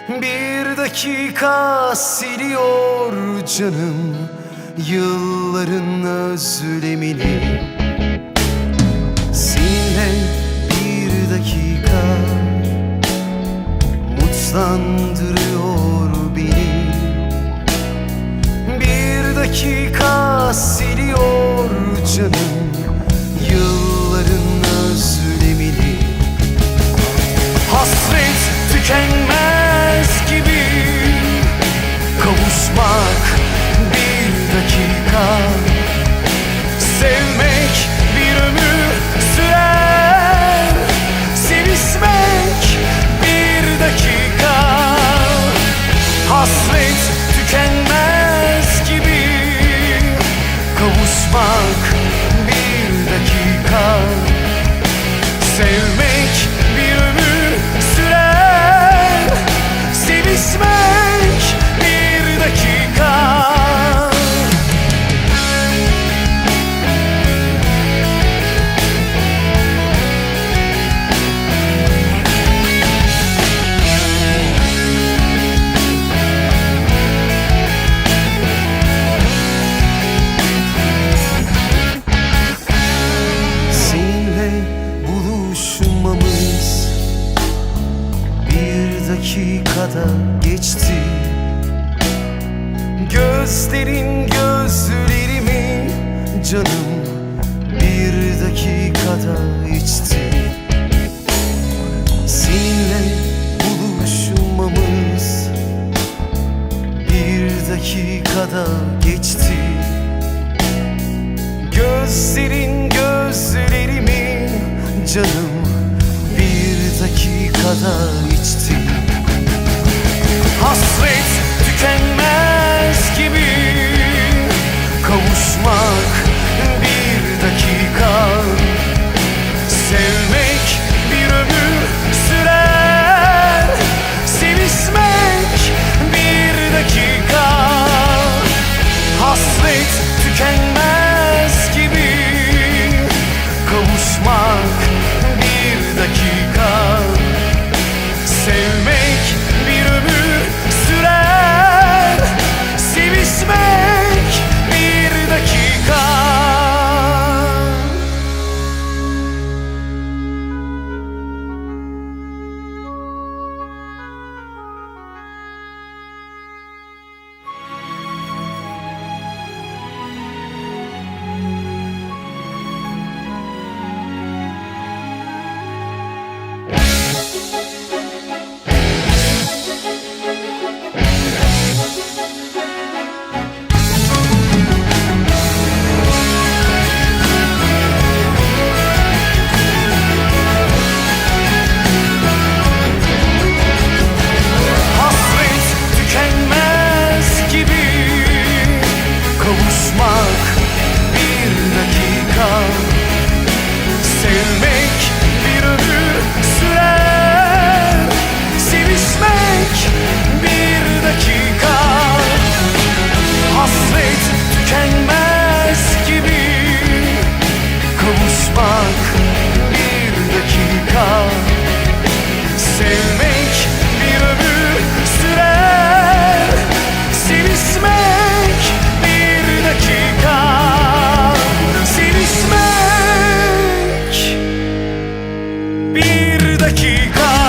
Bir dakika siliyor canım yılların özlemini. Seninle bir dakika mutlandırıyor beni. Bir dakika siliyor canım yılların özlemini. Hasret tükenmez gibi kavuşmak bir dakika. Sevmek bir ömür sürer, sevişmek bir dakika. Hasret tükenmez gibi kavuşmak bir dakika. Sevmek bir ömür sürer, sevişmek bir dakika. Seninle buluşmamız bir dakikada geçti. Gözlerin gözlerimi canım bir dakikada içti. Seninle buluşmamız bir dakikada geçti. Gözlerin gözlerimi canım bir dakikada içti. Hasret tükenmez gibi kavuşmak bir dakika. Sevmek bir ömür sürer, sevişmek bir dakika. Hasret tükenmez gibi kavuşmak bir dakika. Sevmek bir ömür sürer, sevişmek bir dakika. Hasret tükenmez gibi kavuşmak bir dakika. Sevmek bir ömür sürer, sevişmek bir dakika. Hasret tükenmez gibi kavuşmak bir dakika. Sevmek bir ömür sürer, sevişmek bir dakika. Sevişmek bir dakika.